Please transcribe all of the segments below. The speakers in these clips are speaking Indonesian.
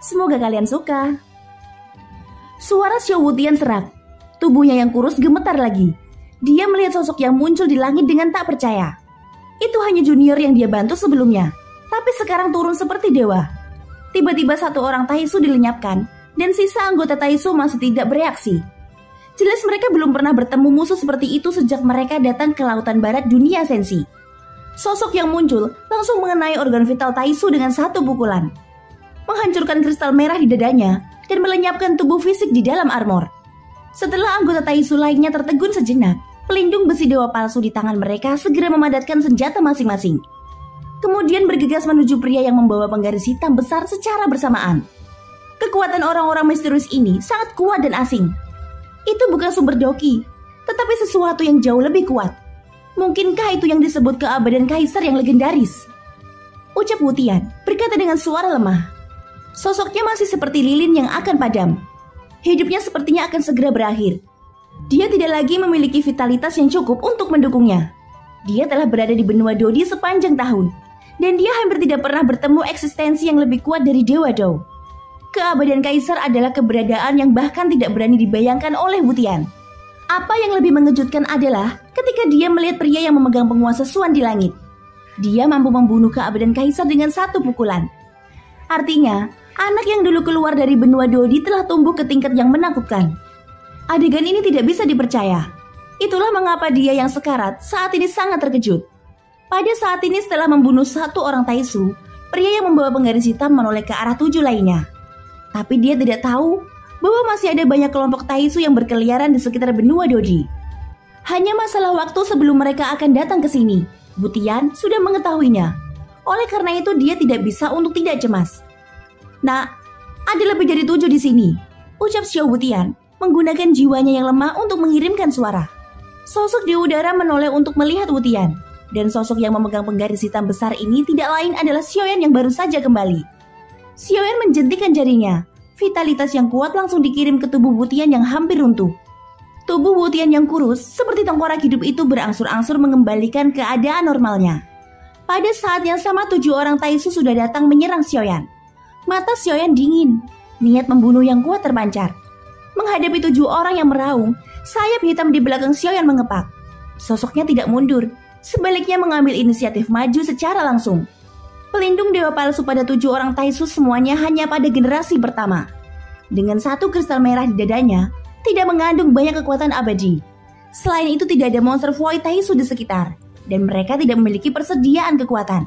Semoga kalian suka. Suara Xiao Wutian serak. Tubuhnya yang kurus gemetar lagi. Dia melihat sosok yang muncul di langit dengan tak percaya. Itu hanya junior yang dia bantu sebelumnya, tapi sekarang turun seperti dewa. Tiba-tiba satu orang Taisu dilenyapkan, dan sisa anggota Taisu masih tidak bereaksi. Jelas mereka belum pernah bertemu musuh seperti itu sejak mereka datang ke lautan barat dunia Senshi. Sosok yang muncul langsung mengenai organ vital Taisu dengan satu pukulan, menghancurkan kristal merah di dadanya dan melenyapkan tubuh fisik di dalam armor. Setelah anggota Taisu lainnya tertegun sejenak, pelindung besi dewa palsu di tangan mereka segera memadatkan senjata masing-masing. Kemudian bergegas menuju pria yang membawa penggaris hitam besar secara bersamaan. Kekuatan orang-orang misterius ini sangat kuat dan asing. Itu bukan sumber doki, tetapi sesuatu yang jauh lebih kuat. Mungkinkah itu yang disebut keabadian kaisar yang legendaris? Ucap Wutian berkata dengan suara lemah. Sosoknya masih seperti lilin yang akan padam. Hidupnya sepertinya akan segera berakhir. Dia tidak lagi memiliki vitalitas yang cukup untuk mendukungnya. Dia telah berada di benua Dodi sepanjang tahun, dan dia hampir tidak pernah bertemu eksistensi yang lebih kuat dari Dewa Dou. Keabadian kaisar adalah keberadaan yang bahkan tidak berani dibayangkan oleh Wutian. Apa yang lebih mengejutkan adalah ketika dia melihat pria yang memegang penguasa Suan di langit. Dia mampu membunuh keabadian kaisar dengan satu pukulan. Artinya, anak yang dulu keluar dari benua Dodi telah tumbuh ke tingkat yang menakutkan. Adegan ini tidak bisa dipercaya. Itulah mengapa dia yang sekarat saat ini sangat terkejut. Pada saat ini setelah membunuh satu orang Taisu, pria yang membawa penggaris hitam menoleh ke arah 7 lainnya. Tapi dia tidak tahu bahwa masih ada banyak kelompok Taisu yang berkeliaran di sekitar benua Dodi. Hanya masalah waktu sebelum mereka akan datang ke sini. Wutian sudah mengetahuinya. Oleh karena itu dia tidak bisa untuk tidak cemas. Nah, ada lebih dari 7 di sini, ucap Xiao Wutian menggunakan jiwanya yang lemah untuk mengirimkan suara. Sosok di udara menoleh untuk melihat Wutian, dan sosok yang memegang penggaris hitam besar ini tidak lain adalah Xiaoyan yang baru saja kembali. Xiaoyan menjentikan jarinya. Vitalitas yang kuat langsung dikirim ke tubuh Wutian yang hampir runtuh. Tubuh Wutian yang kurus seperti tengkorak hidup itu berangsur-angsur mengembalikan keadaan normalnya. Pada saat yang sama 7 orang Taisu sudah datang menyerang Xiaoyan. Mata Xiaoyan dingin, niat membunuh yang kuat terpancar. Menghadapi 7 orang yang meraung, sayap hitam di belakang Xiaoyan mengepak. Sosoknya tidak mundur, sebaliknya mengambil inisiatif maju secara langsung. Pelindung dewa palsu pada 7 orang Taisu semuanya hanya pada generasi pertama. Dengan satu kristal merah di dadanya, tidak mengandung banyak kekuatan abadi. Selain itu tidak ada monster void Taisu di sekitar, dan mereka tidak memiliki persediaan kekuatan.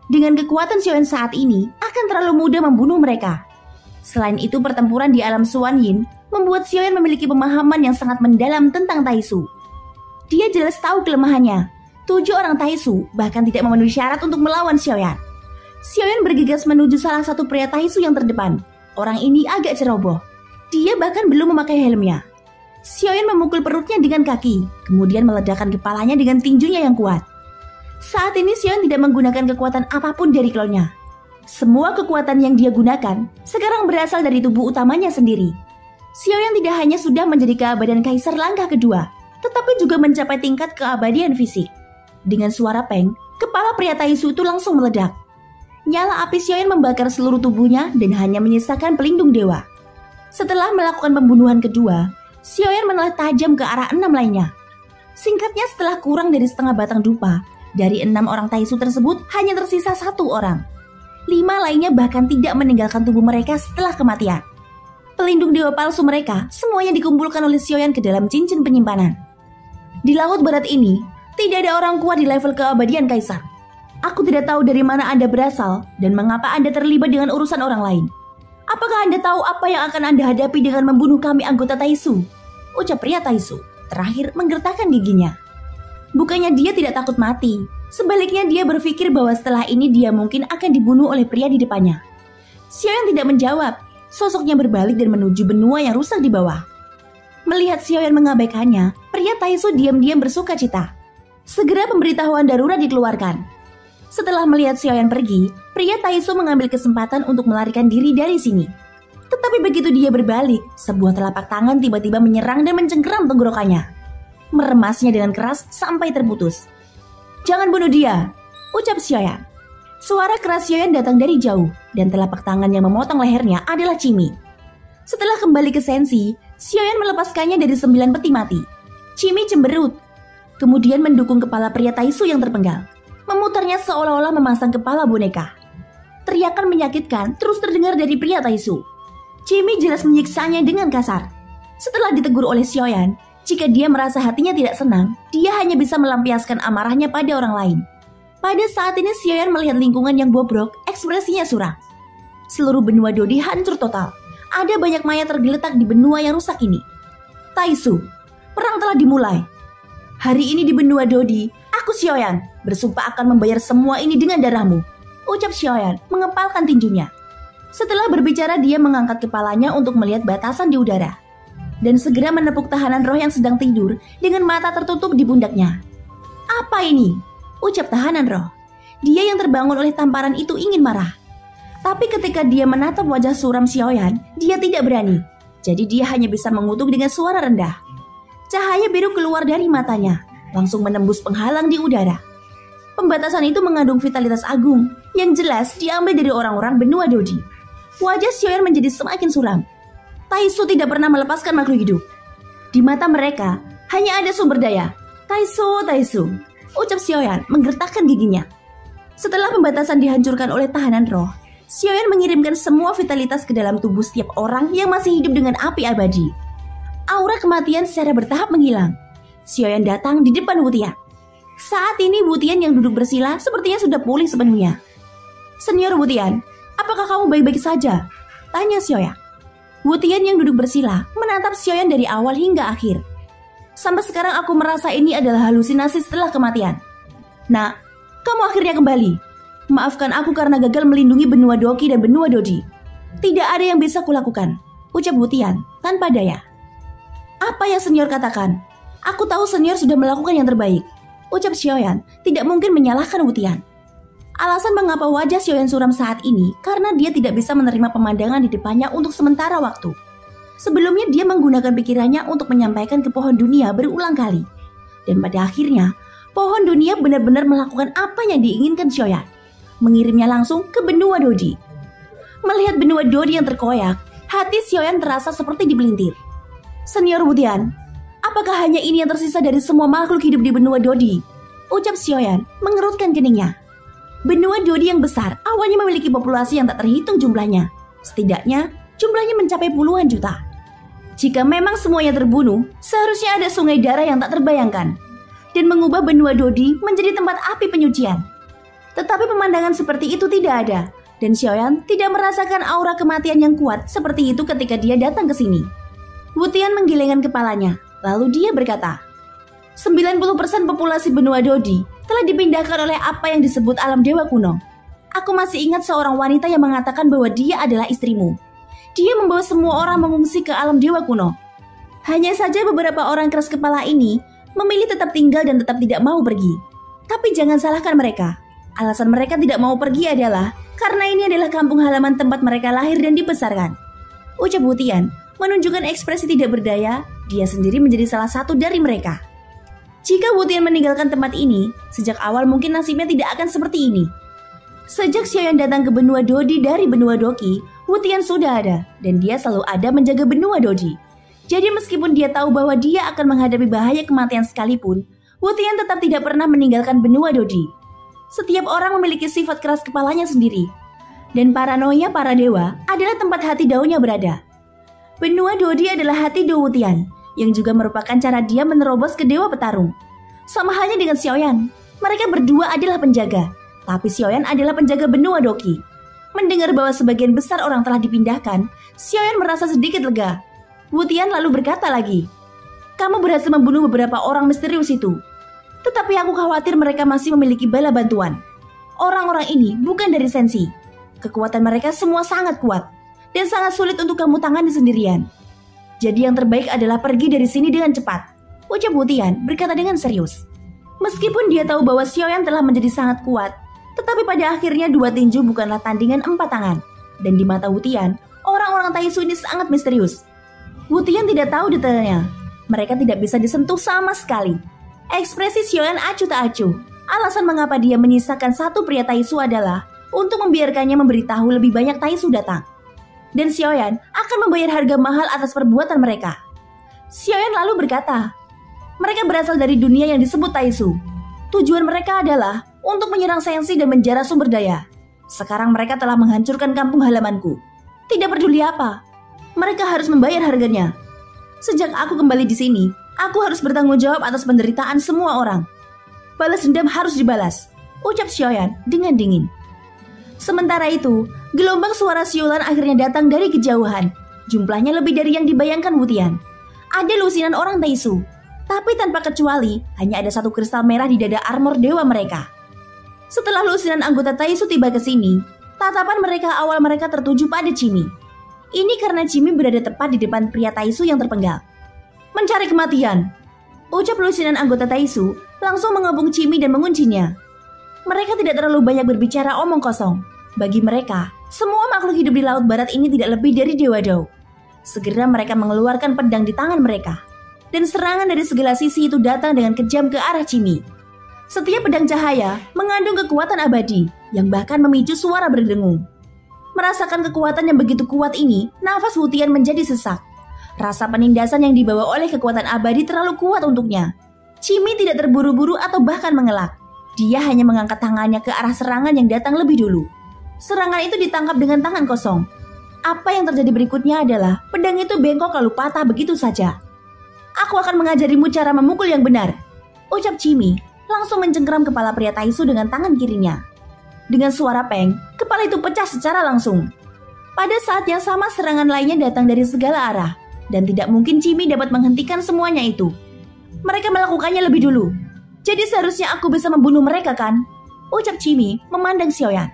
Dengan kekuatan Xiaoyan saat ini, akan terlalu mudah membunuh mereka. Selain itu pertempuran di alam Suan Yin membuat Xiaoyan memiliki pemahaman yang sangat mendalam tentang Taisu. Dia jelas tahu kelemahannya. 7 orang Taisu bahkan tidak memenuhi syarat untuk melawan Xiaoyan. Xiaoyan bergegas menuju salah satu pria Taisu yang terdepan. Orang ini agak ceroboh. Dia bahkan belum memakai helmnya. Xiaoyan memukul perutnya dengan kaki, kemudian meledakkan kepalanya dengan tinjunya yang kuat. Saat ini Xiaoyan tidak menggunakan kekuatan apapun dari klonnya. Semua kekuatan yang dia gunakan sekarang berasal dari tubuh utamanya sendiri. Xiaoyan tidak hanya sudah menjadi keabadian kaisar langkah kedua, tetapi juga mencapai tingkat keabadian fisik. Dengan suara peng, kepala pria Taisu itu langsung meledak. Nyala api Xiaoyan membakar seluruh tubuhnya dan hanya menyisakan pelindung dewa. Setelah melakukan pembunuhan kedua, Xiaoyan menoleh tajam ke arah 6 lainnya. Singkatnya setelah kurang dari setengah batang dupa, dari 6 orang Taisu tersebut hanya tersisa 1 orang. 5 lainnya bahkan tidak meninggalkan tubuh mereka setelah kematian. Pelindung dewa palsu mereka semuanya dikumpulkan oleh Xiaoyan ke dalam cincin penyimpanan. Di laut barat ini, tidak ada orang kuat di level keabadian kaisar. Aku tidak tahu dari mana Anda berasal dan mengapa Anda terlibat dengan urusan orang lain. Apakah Anda tahu apa yang akan Anda hadapi dengan membunuh kami anggota Taisu? Ucap pria Taisu, terakhir menggertakkan giginya. Bukannya dia tidak takut mati, sebaliknya dia berpikir bahwa setelah ini dia mungkin akan dibunuh oleh pria di depannya. Xiaoyan tidak menjawab, sosoknya berbalik dan menuju benua yang rusak di bawah. Melihat Xiaoyan mengabaikannya, pria Taisu diam-diam bersuka cita. Segera pemberitahuan darurat dikeluarkan. Setelah melihat Xiaoyan pergi, pria Taisu mengambil kesempatan untuk melarikan diri dari sini. Tetapi begitu dia berbalik, sebuah telapak tangan tiba-tiba menyerang dan mencengkeram tenggorokannya. Meremasnya dengan keras sampai terputus. "Jangan bunuh dia," ucap Xiaoyan. Suara keras Xiaoyan datang dari jauh, dan telapak tangan yang memotong lehernya adalah Cimi. Setelah kembali ke Sensi, Xiaoyan melepaskannya dari 9 peti mati. Cimi cemberut, kemudian mendukung kepala pria Taisu yang terpenggal, memutarnya seolah-olah memasang kepala boneka. Teriakan menyakitkan terus terdengar dari pria Taisu. Cimi jelas menyiksanya dengan kasar. Setelah ditegur oleh Xiaoyan, jika dia merasa hatinya tidak senang, dia hanya bisa melampiaskan amarahnya pada orang lain. Pada saat ini Xiaoyan melihat lingkungan yang bobrok, ekspresinya suram. Seluruh benua Dodi hancur total. Ada banyak mayat tergeletak di benua yang rusak ini. Taisu, perang telah dimulai. Hari ini di benua Dodi, aku Xiaoyan bersumpah akan membayar semua ini dengan darahmu, ucap Xiaoyan mengepalkan tinjunya. Setelah berbicara, dia mengangkat kepalanya untuk melihat batasan di udara dan segera menepuk tahanan roh yang sedang tidur dengan mata tertutup di pundaknya. Apa ini? Ucap tahanan roh. Dia yang terbangun oleh tamparan itu ingin marah. Tapi ketika dia menatap wajah suram Xiaoyan, dia tidak berani. Jadi dia hanya bisa mengutuk dengan suara rendah. Cahaya biru keluar dari matanya, langsung menembus penghalang di udara. Pembatasan itu mengandung vitalitas agung, yang jelas diambil dari orang-orang benua Dodi. Wajah Xiaoyan menjadi semakin suram. Taisu tidak pernah melepaskan makhluk hidup. Di mata mereka, hanya ada sumber daya. Taisu, Taisu, ucap Xiaoyan menggertakkan giginya. Setelah pembatasan dihancurkan oleh tahanan roh, Xiaoyan mengirimkan semua vitalitas ke dalam tubuh setiap orang yang masih hidup dengan api abadi. Aura kematian secara bertahap menghilang. Xiaoyan datang di depan Wutian. Saat ini Wutian yang duduk bersila sepertinya sudah pulih sepenuhnya. Senior Wutian, apakah kamu baik-baik saja? Tanya Xiaoyan. Wutian yang duduk bersila menatap Xiaoyan dari awal hingga akhir. Sampai sekarang aku merasa ini adalah halusinasi setelah kematian. Nak, kamu akhirnya kembali. Maafkan aku karena gagal melindungi benua Doki dan benua Dodi. Tidak ada yang bisa kulakukan, ucap Wutian tanpa daya. Apa yang senior katakan? Aku tahu senior sudah melakukan yang terbaik, ucap Xiaoyan tidak mungkin menyalahkan Wutian. Alasan mengapa wajah Xiaoyan suram saat ini karena dia tidak bisa menerima pemandangan di depannya untuk sementara waktu. Sebelumnya dia menggunakan pikirannya untuk menyampaikan ke pohon dunia berulang kali. Dan pada akhirnya, pohon dunia benar-benar melakukan apa yang diinginkan Xiaoyan. Mengirimnya langsung ke benua Dodi. Melihat benua Dodi yang terkoyak, hati Xiaoyan terasa seperti dipelintir. Senior Wutian, apakah hanya ini yang tersisa dari semua makhluk hidup di benua Dodi? Ucap Xiaoyan mengerutkan keningnya. Benua Dodi yang besar awalnya memiliki populasi yang tak terhitung jumlahnya. Setidaknya jumlahnya mencapai puluhan juta. Jika memang semuanya terbunuh, seharusnya ada sungai darah yang tak terbayangkan dan mengubah benua Dodi menjadi tempat api penyucian. Tetapi pemandangan seperti itu tidak ada, dan Xiaoyan tidak merasakan aura kematian yang kuat seperti itu ketika dia datang ke sini. Wutian menggelengkan kepalanya, lalu dia berkata, 90% populasi benua Dodi telah dipindahkan oleh apa yang disebut alam dewa kuno. Aku masih ingat seorang wanita yang mengatakan bahwa dia adalah istrimu. Dia membawa semua orang mengungsi ke alam dewa kuno. Hanya saja beberapa orang keras kepala ini memilih tetap tinggal dan tetap tidak mau pergi. Tapi jangan salahkan mereka. Alasan mereka tidak mau pergi adalah karena ini adalah kampung halaman tempat mereka lahir dan dibesarkan. Ucap Wutian menunjukkan ekspresi tidak berdaya, dia sendiri menjadi salah satu dari mereka. Jika Wutian meninggalkan tempat ini, sejak awal mungkin nasibnya tidak akan seperti ini. Sejak Xiaoyan datang ke benua Dodi dari benua Doki, Wutian sudah ada, dan dia selalu ada menjaga benua Dodi. Jadi meskipun dia tahu bahwa dia akan menghadapi bahaya kematian sekalipun, Wutian tetap tidak pernah meninggalkan benua Dodi. Setiap orang memiliki sifat keras kepalanya sendiri, dan paranoia para dewa adalah tempat hati Daonya berada. Benua Dodi adalah hati Do Wutian, yang juga merupakan cara dia menerobos ke dewa petarung. Sama halnya dengan Xiaoyan, mereka berdua adalah penjaga, tapi Xiaoyan adalah penjaga benua Doki. Mendengar bahwa sebagian besar orang telah dipindahkan, Xiaoyan merasa sedikit lega. Wutian lalu berkata lagi, kamu berhasil membunuh beberapa orang misterius itu. Tetapi aku khawatir mereka masih memiliki bala bantuan. Orang-orang ini bukan dari Sensi. Kekuatan mereka semua sangat kuat, dan sangat sulit untuk kamu tangani sendirian. Jadi yang terbaik adalah pergi dari sini dengan cepat, ucap Wutian berkata dengan serius. Meskipun dia tahu bahwa Xiaoyan telah menjadi sangat kuat, tetapi pada akhirnya dua tinju bukanlah tandingan 4 tangan. Dan di mata Wutian, orang-orang Taisu ini sangat misterius. Wutian tidak tahu detailnya. Mereka tidak bisa disentuh sama sekali. Ekspresi Xiaoyan acuh tak acuh. Alasan mengapa dia menyisakan satu pria Taisu adalah untuk membiarkannya memberitahu lebih banyak Taisu datang. Dan Xiaoyan akan membayar harga mahal atas perbuatan mereka. Xiaoyan lalu berkata, mereka berasal dari dunia yang disebut Taisu. Tujuan mereka adalah untuk menyerang Sensi dan menjara sumber daya. Sekarang mereka telah menghancurkan kampung halamanku. Tidak peduli apa, mereka harus membayar harganya. Sejak aku kembali di sini, aku harus bertanggung jawab atas penderitaan semua orang. Balas dendam harus dibalas, ucap Xiaoyan dengan dingin. Sementara itu, gelombang suara siulan akhirnya datang dari kejauhan. Jumlahnya lebih dari yang dibayangkan Wutian. Ada lusinan orang Taisu, tapi tanpa kecuali hanya ada satu kristal merah di dada armor dewa mereka. Setelah lusinan anggota Taisu tiba ke sini, tatapan awal mereka tertuju pada Cimi. Ini karena Cimi berada tepat di depan pria Taisu yang terpenggal. Mencari kematian, ucap lusinan anggota Taisu langsung mengepung Cimi dan menguncinya. Mereka tidak terlalu banyak berbicara omong kosong. Bagi mereka, semua makhluk hidup di Laut Barat ini tidak lebih dari Dewa Dao. Segera mereka mengeluarkan pedang di tangan mereka. Dan serangan dari segala sisi itu datang dengan kejam ke arah Cimi. Setiap pedang cahaya mengandung kekuatan abadi yang bahkan memicu suara berdengung. Merasakan kekuatan yang begitu kuat ini, nafas Wutian menjadi sesak. Rasa penindasan yang dibawa oleh kekuatan abadi terlalu kuat untuknya. Cimi tidak terburu-buru atau bahkan mengelak. Dia hanya mengangkat tangannya ke arah serangan yang datang lebih dulu. Serangan itu ditangkap dengan tangan kosong. Apa yang terjadi berikutnya adalah pedang itu bengkok lalu patah begitu saja. Aku akan mengajarimu cara memukul yang benar, ucap Cimi, langsung mencengkeram kepala pria Taisu dengan tangan kirinya. Dengan suara peng, kepala itu pecah secara langsung. Pada saat yang sama serangan lainnya datang dari segala arah, dan tidak mungkin Cimi dapat menghentikan semuanya itu. Mereka melakukannya lebih dulu, jadi seharusnya aku bisa membunuh mereka kan? Ucap Cimi memandang Xiaoyan.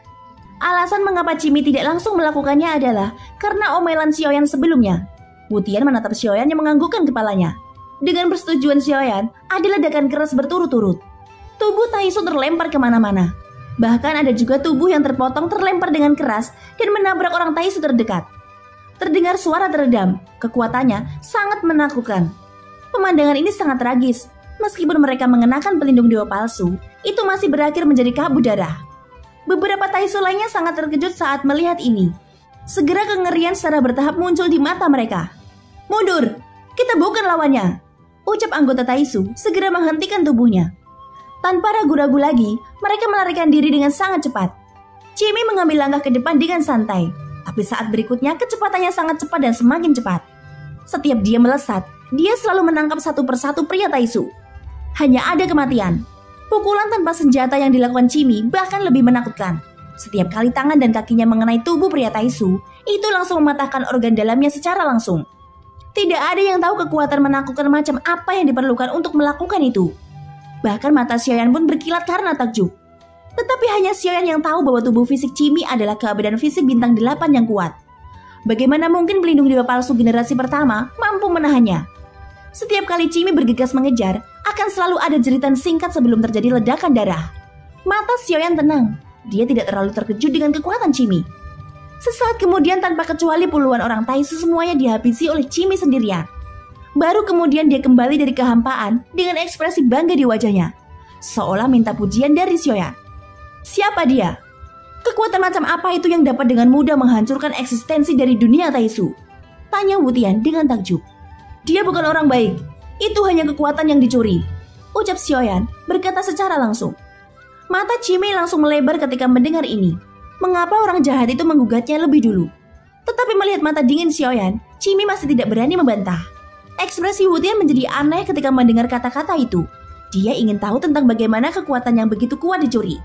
Alasan mengapa Cimi tidak langsung melakukannya adalah karena omelan Xiaoyan sebelumnya. Wutian menatap Xiaoyan yang menganggukkan kepalanya. Dengan persetujuan Xiaoyan, ada ledakan keras berturut-turut. Tubuh Taisu terlempar kemana-mana. Bahkan ada juga tubuh yang terpotong terlempar dengan keras dan menabrak orang Taisu terdekat. Terdengar suara teredam, kekuatannya sangat menakutkan. Pemandangan ini sangat tragis. Meskipun mereka mengenakan pelindung dewa palsu, itu masih berakhir menjadi kabut darah. Beberapa Taisu lainnya sangat terkejut saat melihat ini. Segera kengerian secara bertahap muncul di mata mereka. Mundur, kita bukan lawannya, ucap anggota Taisu segera menghentikan tubuhnya. Tanpa ragu-ragu lagi, mereka melarikan diri dengan sangat cepat. Cimi mengambil langkah ke depan dengan santai, tapi saat berikutnya kecepatannya sangat cepat dan semakin cepat. Setiap dia melesat, dia selalu menangkap satu persatu pria Taisu. Hanya ada kematian. Pukulan tanpa senjata yang dilakukan Cimi bahkan lebih menakutkan. Setiap kali tangan dan kakinya mengenai tubuh pria Taisu, itu langsung mematahkan organ dalamnya secara langsung. Tidak ada yang tahu kekuatan menakutkan macam apa yang diperlukan untuk melakukan itu. Bahkan mata Xiaoyan pun berkilat karena takjub. Tetapi hanya Xiaoyan yang tahu bahwa tubuh fisik Cimi adalah keabadian fisik bintang 8 yang kuat. Bagaimana mungkin pelindung dewa palsu generasi pertama mampu menahannya? Setiap kali Cimi bergegas mengejar, akan selalu ada jeritan singkat sebelum terjadi ledakan darah. Mata Xiaoyan tenang, dia tidak terlalu terkejut dengan kekuatan Cimi. Sesaat kemudian tanpa kecuali puluhan orang Taisu semuanya dihabisi oleh Cimi sendirian. Baru kemudian dia kembali dari kehampaan dengan ekspresi bangga di wajahnya, seolah minta pujian dari Xiaoyan. Siapa dia? Kekuatan macam apa itu yang dapat dengan mudah menghancurkan eksistensi dari dunia Taisu? Tanya Wutian dengan takjub. Dia bukan orang baik. Itu hanya kekuatan yang dicuri, ucap Xiaoyan berkata secara langsung. Mata Cimi langsung melebar ketika mendengar ini. Mengapa orang jahat itu menggugatnya lebih dulu? Tetapi melihat mata dingin Xiaoyan, Cimi masih tidak berani membantah. Ekspresi Wutian menjadi aneh ketika mendengar kata-kata itu. Dia ingin tahu tentang bagaimana kekuatan yang begitu kuat dicuri.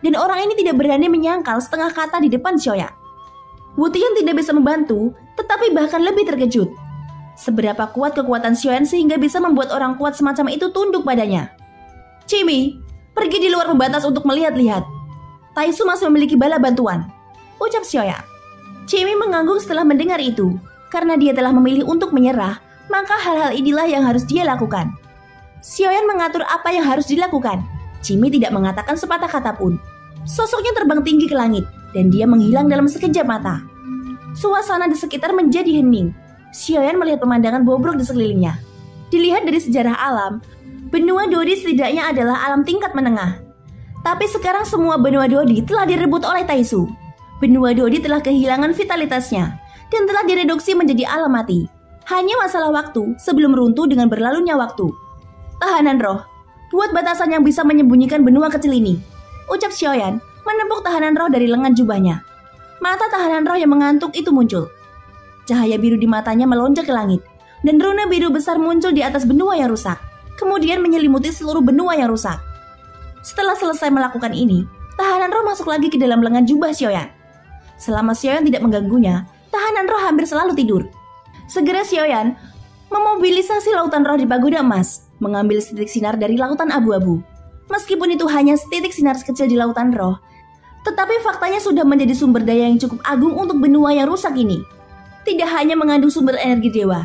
Dan orang ini tidak berani menyangkal setengah kata di depan Xiaoyan. Wutian tidak bisa membantu, tetapi bahkan lebih terkejut. Seberapa kuat kekuatan Xiaoyan sehingga bisa membuat orang kuat semacam itu tunduk padanya. Cimi, pergi di luar pembatas untuk melihat-lihat. Taisu masih memiliki bala bantuan, ucap Xiaoyan. Cimi mengangguk setelah mendengar itu. Karena dia telah memilih untuk menyerah, maka hal-hal inilah yang harus dia lakukan. Xiaoyan mengatur apa yang harus dilakukan. Cimi tidak mengatakan sepatah kata pun. Sosoknya terbang tinggi ke langit, dan dia menghilang dalam sekejap mata. Suasana di sekitar menjadi hening. Xiaoyan melihat pemandangan bobrok di sekelilingnya. Dilihat dari sejarah alam, benua Dodi setidaknya adalah alam tingkat menengah. Tapi sekarang semua benua Dodi telah direbut oleh Taisu. Benua Dodi telah kehilangan vitalitasnya dan telah direduksi menjadi alam mati. Hanya masalah waktu sebelum runtuh dengan berlalunya waktu. Tahanan roh, buat batasan yang bisa menyembunyikan benua kecil ini, ucap Xiaoyan menepuk tahanan roh dari lengan jubahnya. Mata tahanan roh yang mengantuk itu muncul. Cahaya biru di matanya melonjak ke langit, dan runa biru besar muncul di atas benua yang rusak, kemudian menyelimuti seluruh benua yang rusak. Setelah selesai melakukan ini, tahanan roh masuk lagi ke dalam lengan jubah Xiaoyan. Selama Xiaoyan tidak mengganggunya, tahanan roh hampir selalu tidur. Segera Xiaoyan memobilisasi lautan roh di pagoda emas, mengambil setitik sinar dari lautan abu-abu. Meskipun itu hanya setitik sinar kecil di lautan roh, tetapi faktanya sudah menjadi sumber daya yang cukup agung untuk benua yang rusak ini. Tidak hanya mengandung sumber energi dewa,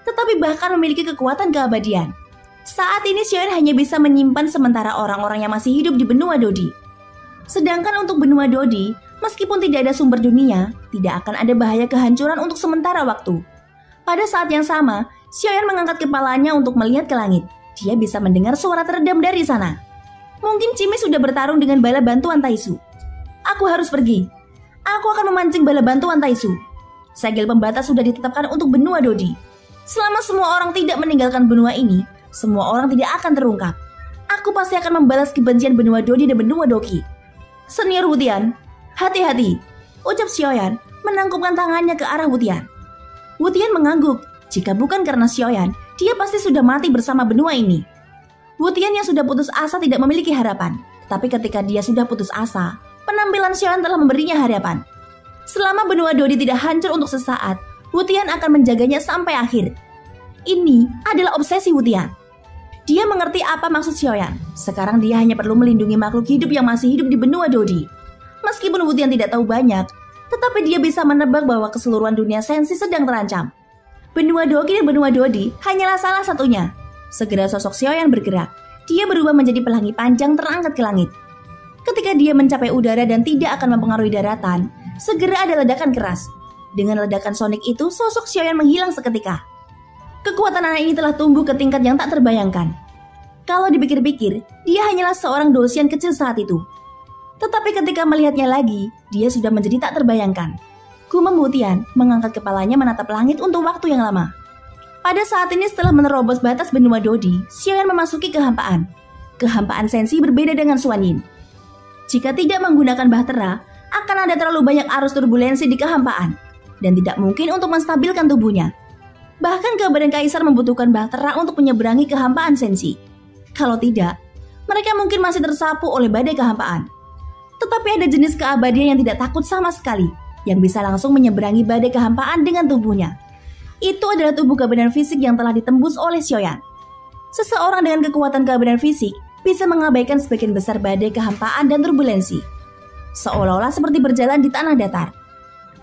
tetapi bahkan memiliki kekuatan keabadian. Saat ini Xiaoyan hanya bisa menyimpan sementara orang-orang yang masih hidup di benua Dodi. Sedangkan untuk benua Dodi, meskipun tidak ada sumber dunia, tidak akan ada bahaya kehancuran untuk sementara waktu. Pada saat yang sama, Xiaoyan mengangkat kepalanya untuk melihat ke langit. Dia bisa mendengar suara teredam dari sana. Mungkin Cimi sudah bertarung dengan bala bantuan Taisu. Aku harus pergi. Aku akan memancing bala bantuan Taisu. Segel pembatas sudah ditetapkan untuk benua Dodi. Selama semua orang tidak meninggalkan benua ini, semua orang tidak akan terungkap. Aku pasti akan membalas kebencian benua Dodi dan benua Doki. Senior Wutian, hati-hati, ucap Xiaoyan menangkupkan tangannya ke arah Wutian. Wutian mengangguk. Jika bukan karena Xiaoyan, dia pasti sudah mati bersama benua ini. Wutian yang sudah putus asa tidak memiliki harapan. Tapi ketika dia sudah putus asa, penampilan Xiaoyan telah memberinya harapan. Selama benua Dodi tidak hancur untuk sesaat, Wutian akan menjaganya sampai akhir. Ini adalah obsesi Wutian. Dia mengerti apa maksud Xiaoyan. Sekarang dia hanya perlu melindungi makhluk hidup yang masih hidup di benua Dodi. Meskipun Wutian tidak tahu banyak, tetapi dia bisa menebak bahwa keseluruhan dunia sensi sedang terancam. Benua Doki dan benua Dodi hanyalah salah satunya. Segera sosok Xiaoyan bergerak. Dia berubah menjadi pelangi panjang terangkat ke langit. Ketika dia mencapai udara dan tidak akan mempengaruhi daratan, segera ada ledakan keras. Dengan ledakan sonik itu, sosok Xiaoyan menghilang seketika. Kekuatan anak ini telah tumbuh ke tingkat yang tak terbayangkan. Kalau dipikir-pikir, dia hanyalah seorang dosen kecil saat itu. Tetapi ketika melihatnya lagi, dia sudah menjadi tak terbayangkan. Gumam Wutian mengangkat kepalanya menatap langit untuk waktu yang lama. Pada saat ini setelah menerobos batas benua Dodi, Xiaoyan memasuki kehampaan. Kehampaan sensi berbeda dengan Xuanyin. Jika tidak menggunakan bahtera, akan ada terlalu banyak arus turbulensi di kehampaan, dan tidak mungkin untuk menstabilkan tubuhnya. Bahkan keabadian kaisar membutuhkan bahtera untuk menyeberangi kehampaan sensi. Kalau tidak, mereka mungkin masih tersapu oleh badai kehampaan. Tetapi ada jenis keabadian yang tidak takut sama sekali, yang bisa langsung menyeberangi badai kehampaan dengan tubuhnya. Itu adalah tubuh keabadian fisik yang telah ditembus oleh Xiaoyan. Seseorang dengan kekuatan keabadian fisik bisa mengabaikan sebagian besar badai kehampaan dan turbulensi, seolah-olah seperti berjalan di tanah datar.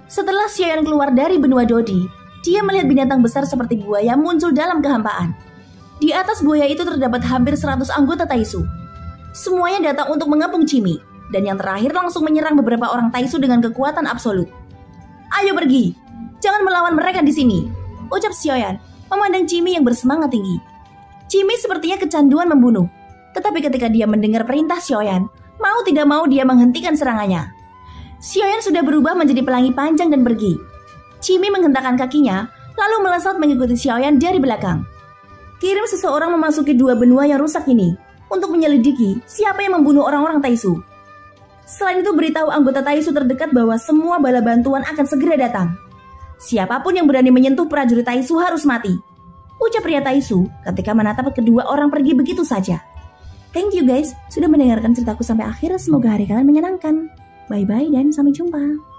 Setelah Xiaoyan keluar dari benua Dodi, dia melihat binatang besar seperti buaya muncul dalam kehampaan. Di atas buaya itu terdapat hampir 100 anggota Taisu. Semuanya datang untuk mengepung Cimi, dan yang terakhir langsung menyerang beberapa orang Taisu dengan kekuatan absolut. Ayo pergi, jangan melawan mereka di sini, ucap Xiaoyan memandang Cimi yang bersemangat tinggi. Cimi sepertinya kecanduan membunuh, tetapi ketika dia mendengar perintah Xiaoyan, mau tidak mau dia menghentikan serangannya. Xiaoyan sudah berubah menjadi pelangi panjang dan pergi. Cimi menghentakkan kakinya, lalu melesat mengikuti Xiaoyan dari belakang. Kirim seseorang memasuki dua benua yang rusak ini, untuk menyelidiki siapa yang membunuh orang-orang Taisu. Selain itu beritahu anggota Taisu terdekat bahwa semua bala bantuan akan segera datang. Siapapun yang berani menyentuh prajurit Taisu harus mati, ucap pria Taisu ketika menatap kedua orang pergi begitu saja. Thank you guys, sudah mendengarkan ceritaku sampai akhir. Semoga hari kalian menyenangkan. Bye-bye dan sampai jumpa.